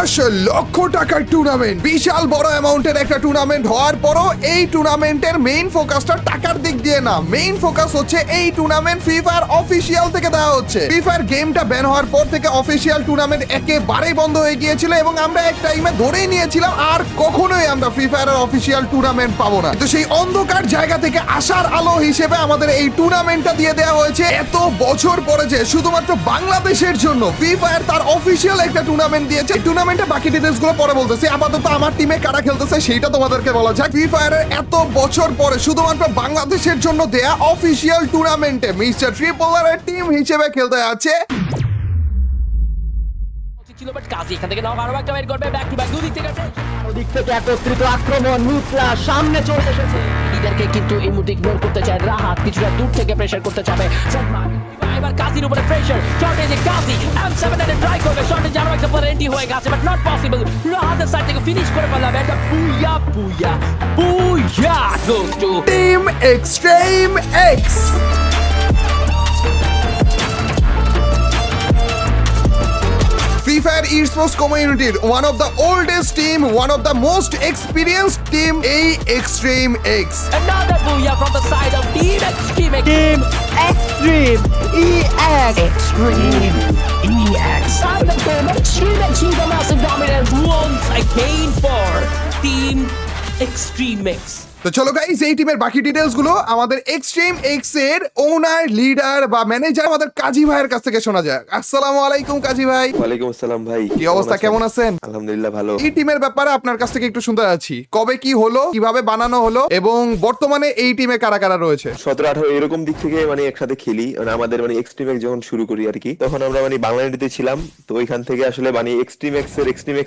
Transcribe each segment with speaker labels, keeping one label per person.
Speaker 1: লক্ষ টাকার টুর্নামেন্ট, বিশাল বড় অ্যামাউন্টের একটা টুর্নামেন্ট হওয়ার পরও এই টুর্নামেন্টের মেইন ফোকাসটা টাকার দিক দিয়ে না, মেইন ফোকাস হচ্ছে এই টুর্নামেন্ট ফ্রি ফায়ার অফিসিয়াল থেকে দেওয়া হচ্ছে। ফ্রি ফায়ার গেমটা ব্যান হওয়ার পর থেকে অফিসিয়াল টুর্নামেন্ট একেবারেই বন্ধ হয়ে গিয়েছিল এবং আমরা এক টাইমে ধরেই নিয়েছিলাম আর কখনোই আমরা ফ্রি ফায়ারের অফিসিয়াল টুর্নামেন্ট পাবো না। তো সেই অন্ধকার জায়গা থেকে আসার আলো হিসেবে আমাদের এই টুর্নামেন্টটা দিয়ে দেওয়া হয়েছে। এত বছর পরে যে শুধুমাত্র বাংলাদেশের জন্য ফ্রি ফায়ার তার অফিসিয়াল একটা টুর্নামেন্ট দিয়েছে। টুর্নামেন্টে বাকি ডিটেইলস গুলো পরে বলতেছি, আপাতত আমার টিমে কারা খেলতেছে সেটা তোমাদেরকে বলা যাক। ফ্রি ফায়ারের এত বছর পরে শুধুমাত্র বাংলাদেশের জন্য দেয়া অফিসিয়াল টুর্নামেন্টে মিস্টার ট্রিপলারের টিম হিসেবে খেলতে আছে
Speaker 2: ছিল, বাট কাজী এখান থেকে নাও আরো একটা বের করবে, ব্যাক টু ব্যাক দুদিক থেকে
Speaker 3: ওদিক থেকে একত্রিত আক্রমণ, মিত্রা সামনে চলে এসেছে।
Speaker 2: লিডারকে কিন্তু এই মুহূর্তে ইগনোর করতে চায় রাহাত, কিছুটা দূর থেকে প্রেসার করতে চাবে সালমান। এবার কাজীর উপরে প্রেসার, শর্টেজে কাজী M7 এর ট্রাই করবে, শর্টেজে আরো একটা প্লেয়ার রেডি হয়ে গেছে বাট নট পসিবল। রাহাতের সাইড থেকে ফিনিশ করে ফেললাম, এটা booyah booyah booyah goes to
Speaker 1: team extreme X. Free Fire esports community one of the oldest team, one of the most experienced team, Extreme X.
Speaker 2: another booyah from the side of Team Extreme
Speaker 3: Team Extreme EX.
Speaker 2: Extreme EX. Silent Team Extreme achieve a massive dominance once again for Team Extreme X.
Speaker 1: তো চলো guys, এই টিমের বাকি details গুলো আমাদের extreme X এর ওনার, leader বা manager আমাদের কাজী ভাইয়ের কাছ থেকে শোনা যায়। আসসালামু আলাইকুম কাজী ভাই।
Speaker 4: ওয়ালাইকুম আসসালাম ভাই,
Speaker 1: কি অবস্থা, কেমন আছেন?
Speaker 4: আলহামদুলিল্লাহ ভালো।
Speaker 1: এই টিমের ব্যাপারে আপনার কাছ থেকে একটু শুনতে যাচ্ছি, কবে কি হলো, কিভাবে বানানো হলো এবং বর্তমানে এই টিমে কারা কারা রয়েছে?
Speaker 4: 17-18 এরকম দিক থেকে মানে একসাথে খেলি, মানে আমাদের মানে এক্সট্রিম এক্স যখন শুরু করি আর কি, তখন আমরা মানে বাংলাদেশে ছিলাম। তো ওইখান থেকে আসলে মানে এক্সট্রিম এক্স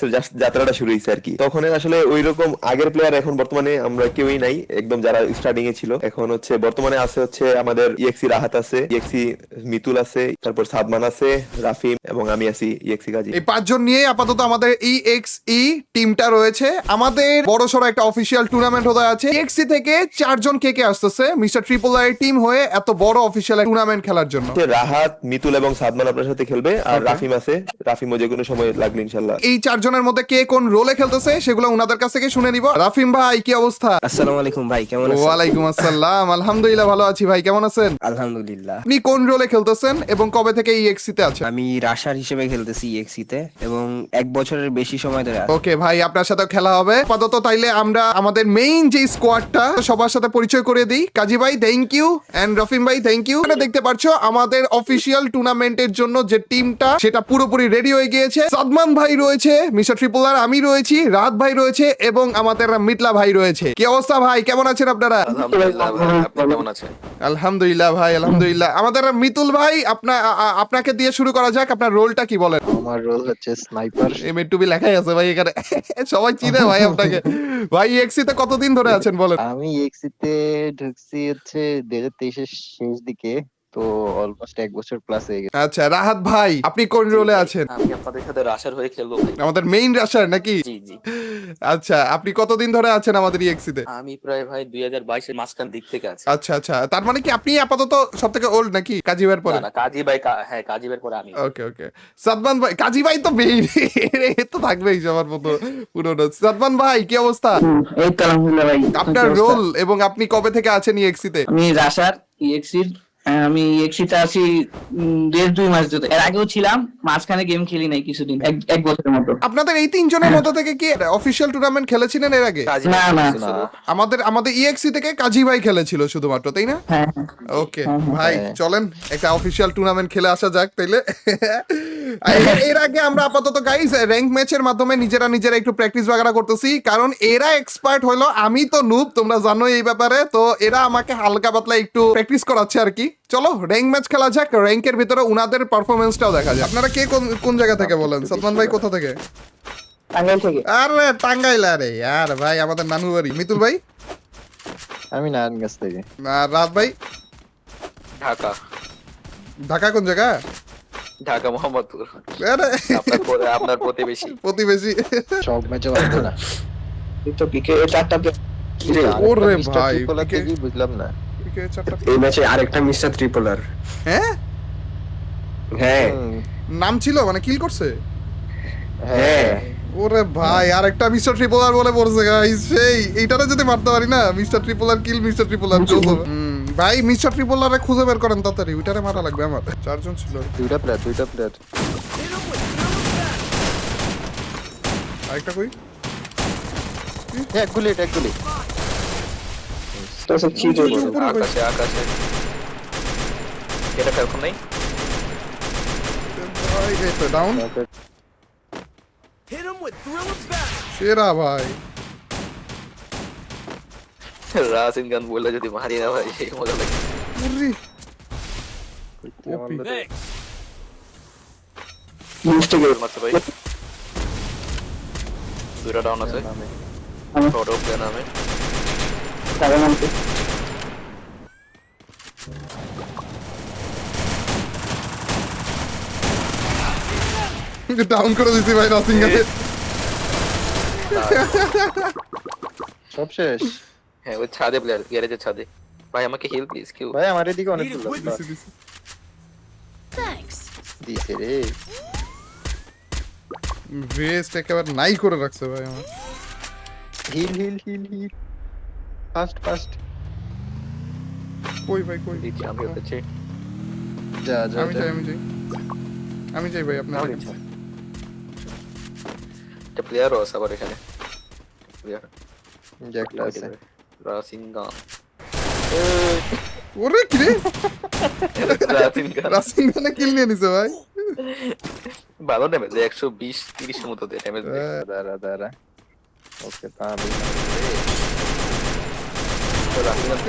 Speaker 4: এর যাত্রাটা শুরু হয়েছে আর কি। তখন আসলে ওইরকম আগের প্লেয়ার এখন বর্তমানে আমরা কেউই নাই, একদম যারা স্টার্টিং এ ছিল। এখন হচ্ছে বর্তমানে আছে হচ্ছে আমাদের ইএক্সি রাহাত আছে, ইএক্সি মিতুল আছে, তারপর সাদমান আছে, রাফিম এবং আমি আছি ইএক্সি কাজী।
Speaker 1: এই পাঁচজন নিয়ে আপাতত আমাদের ইএক্সই টিমটা রয়েছে। আমাদের বড়সড় একটা অফিসিয়াল টুর্নামেন্ট হতে আছে। ইএক্সি থেকে 4 জন কে আসতেছে মিস্টার ট্রিপলারের টিম হয়ে এত বড় অফিসিয়াল টুর্নামেন্ট খেলার জন্য।
Speaker 4: রাহাত, মিতুল এবং সাদমান আপনার সাথে খেলবে, আর রাফিম আছে, রাফিমও যে কোনো সময় লাগবে ইনশাআল্লাহ।
Speaker 1: এই 4 জনের মধ্যে কে কোন রোলে খেলতেছে সেগুলো ওনাদের কাছ থেকে শুনে নিব। রাফিম ভাই, কি অবস্থা?
Speaker 5: আসসালামু আলাইকুম ভাই, কেমন আছেন?
Speaker 1: ওয়ালাইকুম আসসালাম, আলহামদুলিল্লাহ ভালো আছি ভাই, কেমন আছেন?
Speaker 5: আলহামদুলিল্লাহ।
Speaker 1: আপনি কোন রোলে খেলতেছেন এবং কবে থেকে ইএক্সি তে আছেন?
Speaker 5: আমি রাশার হিসেবে খেলতেছি ইএক্সি তে এবং 1 বছরের বেশি সময় ধরে আছি।
Speaker 1: ওকে ভাই, আপনার সাথে খেলা হবে আপাতত। তাইলে আমরা আমাদের মেইন যে স্কোয়াডটা সবার সাথে পরিচয় করে দিই। কাজী ভাই থ্যাংক ইউ এন্ড রফিম ভাই থ্যাংক ইউ। এটা দেখতে পাচ্ছো আমাদের অফিসিয়াল টুর্নামেন্টের জন্য যে টিমটা সেটা পুরোপুরি রেডি হয়ে গিয়েছে। সাদমান ভাই রয়েছে, মিস্টার ট্রিপলার আমি রয়েছি, রাত ভাই রয়েছে এবং আমাদের মিতলা ভাই রয়েছে। কি অবস্থা ভাই, কেমন আছেন আপনারা?
Speaker 4: আলহামদুলিল্লাহ ভাই, আপনি কেমন আছেন?
Speaker 1: আলহামদুলিল্লাহ ভাই, আলহামদুলিল্লাহ। আমাদের মিতুল ভাই, আপনাকে দিয়ে শুরু করা যাক। আপনার রোলটা কি বলেন?
Speaker 6: আমার রোল হচ্ছে স্নাইপার।
Speaker 1: এমএটুবি লেখাই আছে ভাই এখানে, সবাই চিনে ভাই আপনাকে। ভাই ইএক্সি তে কতদিন ধরে আছেন বলেন?
Speaker 6: আমি এক্সিতে ঢুকছি হচ্ছে 2023 এর শেষ দিকে, তো অলমোস্ট 1 বছর প্লাস হয়ে গেছে।
Speaker 1: আচ্ছা রাহাত ভাই, আপনি কোন রোলে আছেন?
Speaker 7: আমি আপনাদের সাথে রাশার হয়ে খেলবো ভাই।
Speaker 1: আমাদের মেইন রাশার নাকি?
Speaker 7: জি জি।
Speaker 1: আচ্ছা, আপনি কতদিন ধরে আছেন আমাদের ইএক্সি তে?
Speaker 7: আমি প্রায় ভাই 2022 এর মাঝখান দিক থেকে আছি।
Speaker 1: আচ্ছা আচ্ছা, তার মানে কি আপনি আপাতত সবথেকে ওল্ড নাকি কাজী ভাইয়ের পরে?
Speaker 7: না না, কাজী ভাই হ্যাঁ, কাজী ভাইয়ের পরে আমি।
Speaker 1: ওকে ওকে। সাদমান ভাই, কাজী ভাই তো মেইন, এ তো থাকবেই সবার মতো পুরনো। সাদমান ভাই কি অবস্থা?
Speaker 8: এই তো আলহামদুলিল্লাহ ভাই।
Speaker 1: আপনার রোল এবং আপনি কবে থেকে আছেন ইএক্সি তে?
Speaker 8: আমি রাশার ইএক্সির, আমি ইএক্সিতে আছি 1.5-2 মাস ধরে। এর আগেও ছিলাম, মাঝখানে গেম খেলি নাই কিছুদিন, 1 বছরের মতো।
Speaker 1: আপনাদের এই 3 জনের মধ্যে থেকে কি অফিসিয়াল টুর্নামেন্ট খেলেছিলেন এর আগে?
Speaker 7: কাজী
Speaker 8: না,
Speaker 7: ভাই
Speaker 8: না।
Speaker 7: খেলছিল।
Speaker 1: আমাদের ইএক্সি থেকে কাজী ভাই খেলেছিল শুধুমাত্র, তাই না?
Speaker 8: হ্যাঁ
Speaker 1: ওকে ভাই, চলেন একটা অফিসিয়াল টুর্নামেন্ট খেলে আসা যাক তাইলে। এর আগে আমরা আপাতত গাইস র্যাঙ্ক ম্যাচের মাধ্যমে নিজেরা একটু প্র্যাকটিস বাগারা করতেছি, কারণ এরা এক্সপার্ট হলো, আমি তো নুব, তোমরা জানো এই ব্যাপারে। তো এরা আমাকে হালকা পাতলা একটু প্র্যাকটিস করাচ্ছে আর কি। চলো র্যাঙ্ক ম্যাচ খেলা যাক, র্যাঙ্কের ভিতরে উনাদের পারফরমেন্সটাও দেখা যায়। আপনারা কে কোন জায়গা থেকে বলেন? সাদমান ভাই কোথা থেকে?
Speaker 8: টাঙ্গাইল থেকে।
Speaker 1: আরে টাঙ্গাইল, আরে আর ভাই আমাদের নানু বাড়ি। মিতুল ভাই?
Speaker 6: আমি নারায়ণগঞ্জ থেকে।
Speaker 1: আর রাত ভাই?
Speaker 7: ঢাকা।
Speaker 1: ঢাকা কোন জায়গা?
Speaker 7: ঢাকা মোহাম্মদপুর।
Speaker 1: আরে
Speaker 7: আপনার প্রতিবেশী।
Speaker 1: প্রতিবেশী।
Speaker 6: সব ম্যাচে পারবো না।
Speaker 8: তো পিকে 4টা
Speaker 1: ওরে
Speaker 6: মিস্টার
Speaker 1: ভাই,
Speaker 6: ট্রিপলার
Speaker 1: পিকে-
Speaker 6: কি বুঝলাম না।
Speaker 1: পিকে 4টা।
Speaker 5: এই ম্যাচে আরেকটা মিস্টার ট্রিপলার।
Speaker 1: হ্যাঁ,
Speaker 5: হ্যাঁ
Speaker 6: হুম,
Speaker 1: নাম ছিল মানে কিল করছে?
Speaker 6: হ্যাঁ।
Speaker 1: ওরে ভাই আরেকটা মিস্টার ট্রিপল আর বলে পড়ছে গাইস, সেই এইটারে যদি মারতে পারি না, মিস্টার ট্রিপল আর কিল মিস্টার ট্রিপল আর চলবে। ভাই মিস্টার ট্রিপল আরে খুঁজে বের করেন তাড়াতাড়ি, ওইটারে মারা লাগবে আমার। চারজন ছিল,
Speaker 6: দুইটা প্লেয়ার।
Speaker 1: আরেকটা কই?
Speaker 6: এক গুলি।
Speaker 7: আকাশে আকাশে এটা এখন নাই।
Speaker 1: ভাই এই তো ডাউন। সেরা ভাই।
Speaker 7: রাসিন গান বললে যদি মারি না ভাই সেই মজা লাগে।
Speaker 1: উরি। ওপি।
Speaker 7: মাত্র ভাই দুইটা ডাউন আছে। বড় প্লেন নামে
Speaker 8: কারণ আমি
Speaker 1: ডাউন করে দিছি ভাই রাসিংহামে।
Speaker 6: সব শেষ।
Speaker 7: হ্যাঁ ওই ছাদে প্লেয়ার, গ্যারেজের ছাদে। ভাই আমাকে হেল্প প্লিজ কেউ।
Speaker 6: ভাই আমার এদিকে অনেক
Speaker 1: দিছি, দিছি।
Speaker 6: দিছে রে।
Speaker 1: ভেস্ট একেবারে নাই করে রাখছে ভাই আমার।
Speaker 6: হিল। ফাস্ট।
Speaker 1: কই ভাই কই?
Speaker 7: দিচ্ছি আমি হচ্ছে
Speaker 6: যা
Speaker 1: আমি যাই ভাই আপনার কাছে।
Speaker 7: একটা প্লেয়ারও আছে আবার এখানে। প্লেয়ার
Speaker 6: যে একটা আছে।
Speaker 7: রাসিন গান
Speaker 1: ওরে কি রে?
Speaker 7: রাসিন গান
Speaker 1: রাসিংহামে কিল নিয়ে নিছে ভাই।
Speaker 7: ভালো ড্যামেজ 120-30 এর মতো দেয় ড্যামেজ।
Speaker 6: দাঁড়া। ওকে তাহলে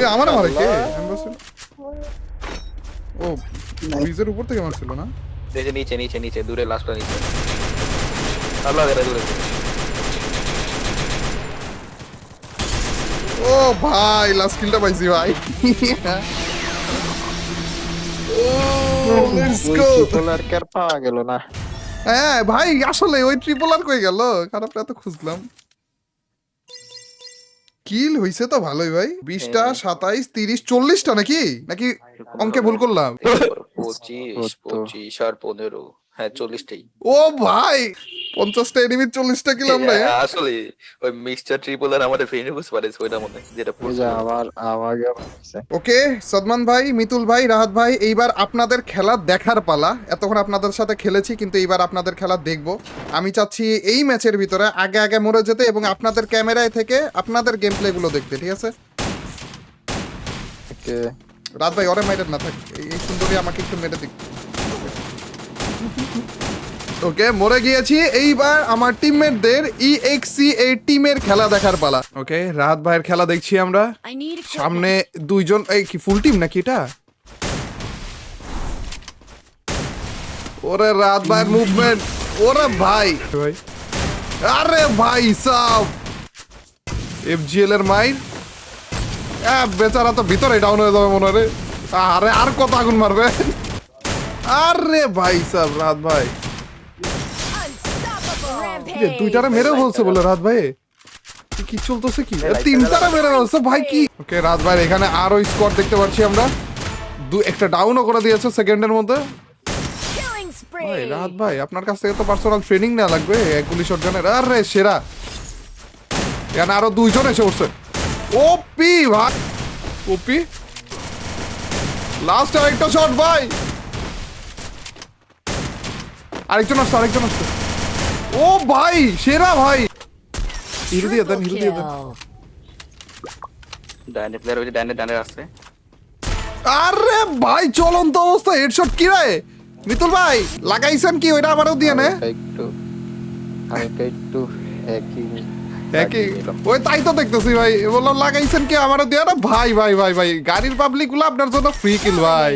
Speaker 1: এ আমার মারে কে? এমবাসি। ও ব্রিজের উপর থেকে মারছিল না?
Speaker 7: দেখে নিচে দূরে লাস্টটা নিচে। আল্লাহ এরা দূরে।
Speaker 1: ও ভাই লাস্ট কিলটা পাইছি ভাই। ও লেটস গো।
Speaker 6: ট্রিপল আর পাওয়া গেল না।
Speaker 1: হ্যাঁ ভাই আসলে ওই ট্রিপল আর কই গেল? খারাপটা তো খুঁজলাম। কিল হইছে তো ভালোই ভাই। 20টা 27 30 40টা নাকি অঙ্কে ভুল করলাম?
Speaker 7: 25 আর 15। হ্যাঁ 40টাই।
Speaker 1: ও ভাই 50টা এনিমি 40টা কিল আমরা।
Speaker 7: আসলে ওই মিস্টার ট্রিপল আর আমাদের ফ্রেন্ড বুঝতে পারিস ওইটা মনে যেটা
Speaker 6: এই যে আমার গেছে।
Speaker 1: ওকে সদমান ভাই, মিতুল ভাই, রাহাত ভাই, এইবার আপনাদের খেলা দেখার পালা। এতক্ষণ আপনাদের সাথে খেলেছি কিন্তু এইবার আপনাদের খেলা দেখব। আমি চাচ্ছি এই ম্যাচের ভিতরে আগে মরে যেতে এবং আপনাদের ক্যামেরায় থেকে আপনাদের গেম প্লে গুলো দেখতে, ঠিক আছে?
Speaker 6: ওকে
Speaker 1: রাত ভাই ওরে মাইরেন না থাক, এই সুন্দরী আমাকে একটু মেরে দিক। ওকে মরে গিয়েছি, এইবার আমার টিমমেটদের EXE এই টিমের খেলা দেখার পালা। ওকে রাহাত ভাইয়ের খেলা দেখছি আমরা। সামনে দুইজন, এই কি ফুল টিম নাকি এটা? ওরে রাহাত ভাইয়ের মুভমেন্ট, ওরে ভাই আরে ভাই সাব FGL এর মাইর। বেচারা তো ভিতরে ডাউন হয়ে যাবে মনে রে। আরে আর কত আগুন মারবে? আরে ভাই সাব রাহাত ভাই দুইটারে মেরে বলছে বলে রাত ভাই কি চলতেছে কি? তিনটারে মেরে বলছে ভাই কি? ওকে রাত ভাই এখানে আরো স্কোয়াড দেখতে পাচ্ছি আমরা। একটা ডাউনও করে দিয়েছে সেকেন্ডের মধ্যে। ভাই রাত ভাই আপনার কাছ থেকে তো পার্সোনাল ট্রেনিং নেওয়া লাগবে এক গুলি শটগানের। আরে সেরা, এখানে আরো দুইজন এসে উঠছে। ওপি ভাই ওপি, লাস্ট আরেকটা শট ভাই। আরেকজন আসছে। ও ভাই সেরা ভাই, হিল দিয়ে দেন।
Speaker 7: ডাইনে প্লেয়ার ওই ডাইনে আসছে।
Speaker 1: আরে ভাই চলন্ত অবস্থা হেডশট কি রে? মিতুল ভাই লাগাইছেন কি ওইটা আমারও দিয়ে নে।
Speaker 6: একটু হ্যাকিং
Speaker 1: ওই তাই তো দেখতেছি ভাই, বললাম লাগাইছেন কি আমারও দিয়ে না। ভাই গাড়ির পাবলিক গুলো আপনার জন্য ফ্রি কিল ভাই।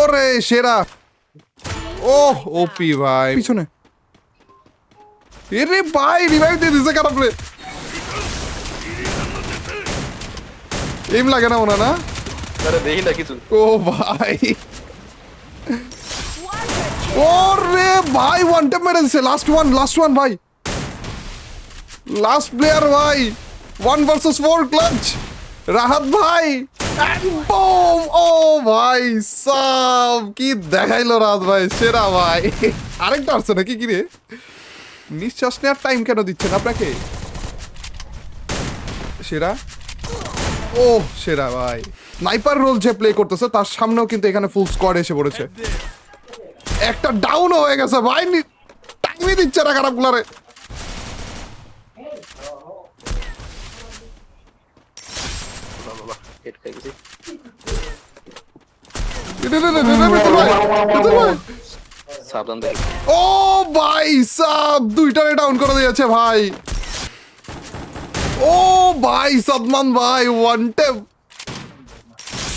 Speaker 1: ওরে সেরা। ও ওপি ভাই পিছনে। এরে ভাই রিভাইভ দিয়ে দিছে খারাপ রে। এম লাগে না মনে না?
Speaker 7: আরে দেখি না কিছু।
Speaker 1: ও ভাই ওরে ভাই ওয়ান ট্যাপ মেরে দিছে। লাস্ট ওয়ান ভাই, লাস্ট প্লেয়ার ভাই। 1 vs 4 ক্লাচ রাহাত ভাই। বুম! ও ভাই সাব কি দেখাইলো রাহাত ভাই, সেরা ভাই। আরেকটা আসছে নাকি কি রে? নিঃশ্বাস নেওয়ার টাইম কেন দিচ্ছেন আপনাকে? সেরা, ও সেরা ভাই। স্নাইপার রোল যে প্লে করতেছে তার সামনেও কিন্তু এখানে ফুল স্কোয়াড এসে পড়েছে। একটা ডাউন হয়ে গেছে ভাই, টাইমই দিচ্ছে না খারাপ গুলারে।
Speaker 7: হেড খাই গেছি। সাবধান দেখি।
Speaker 1: ও ভাই সাব, দুইটারে ডাউন করে দিয়েছে ভাই। ও ভাই সাদমান ভাই, ওয়ান ট্যাপ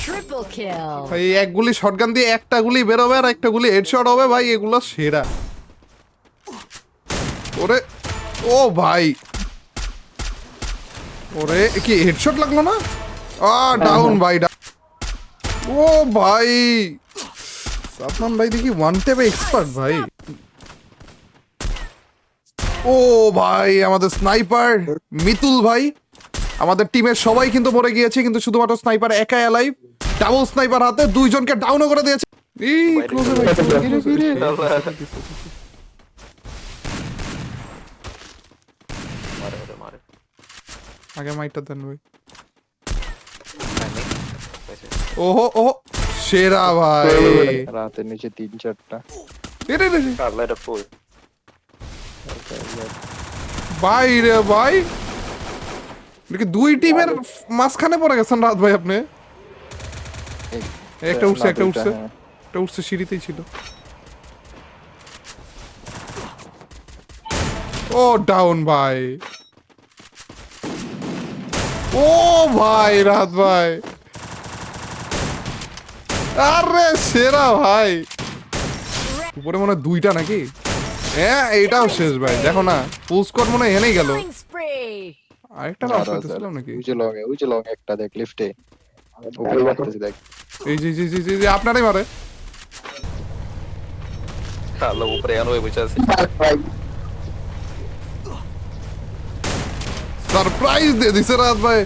Speaker 9: Triple kill.
Speaker 1: ভাই। এক গুলি শটগান দিয়ে একটা গুলি বেরোবে আর একটা গুলি হেডশট হবে ভাই, এগুলো সেরা। ওরে ও ভাই, ওরে কি হেডশট লাগলো না? ডাউন ভাই, ও ভাই সাদমান ভাই দেখি ওয়ান ট্যাপে এক্সপার্ট ভাই। ও ভাই আমাদের স্নাইপার মিতুল ভাই, আমাদের টিমের সবাই কিন্তু মরে গিয়েছে, কিন্তু শুধুমাত্র স্নাইপার একাই অ্যালাইভ। ডাবল স্নাইপার হাতে দুইজনকে ডাউনও করে দিয়েছে। এই ক্লোজে ভাই,
Speaker 7: মারে মারে মারে।
Speaker 1: আগে মাইটটা দেন ভাই।
Speaker 7: পাইছে।
Speaker 1: ওহো ওহো সেরা ভাই।
Speaker 6: রাতের নিচে 3-4টা।
Speaker 1: এরে রে রে।
Speaker 7: আল্লাহ, এটা ফুল।
Speaker 1: ভাই রে ভাই, দেখি দুই টিমের মাঝখানে পড়ে গেছেন রাত ভাই আপনি। একটা উঠছে, একটা উঠছে, একটা উঠছে, সিঁড়িতেই ছিল। ও ডাউন ভাই। ও ভাই রাত ভাই, আরে সেরা ভাই। উপরে মনে হয় দুইটা নাকি? হ্যাঁ এইটাও শেষ ভাই, দেখো না ফুল স্কোর মনে হয় এনেই গেল।
Speaker 9: Killing spree.
Speaker 1: আরেকটা রাশ করতেছিলাম নাকি?
Speaker 6: ওই যে লং একটা দেখ লিফটে। উপরে মারতেছে দেখ।
Speaker 1: এই যে জি জি জি জি, আপনারাই মারে।
Speaker 7: আল্লাহ, উপরে এনো হয়ে বসে আছে।
Speaker 1: সারপ্রাইজ দিয়ে দিছে রাত ভাই।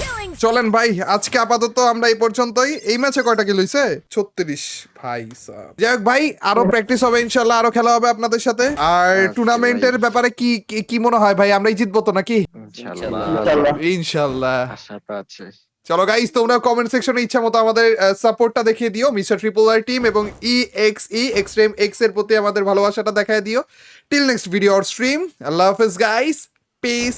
Speaker 9: Killing
Speaker 1: চলেন ভাই, আজকে আপাতত আমরা এই পর্যন্তই। এই ম্যাচে কয়টা কিল হইছে? 36 ভাই সাব। যাই হোক ভাই, আরো প্র্যাকটিস হবে ইনশাআল্লাহ, আরো খেলা হবে আপনাদের সাথে। আর টুর্নামেন্টের ব্যাপারে কি কি মনে হয় ভাই, আমরাই জিতবো তো নাকি?
Speaker 6: ইনশাআল্লাহ
Speaker 1: ইনশাআল্লাহ।
Speaker 6: আশাটা আছে।
Speaker 1: চলো গাইস, তোমরা কমেন্ট সেকশনে ইচ্ছা মতো আমাদের সাপোর্টটা দেখিয়ে দিও। মিস্টার ট্রিপল আর টিম এবং EXE এক্সট্রিম এক্স এর প্রতি আমাদের ভালোবাসাটা দেখায় দিও। Till next video or stream, আল্লাহ হাফেজ গাইস, পিস।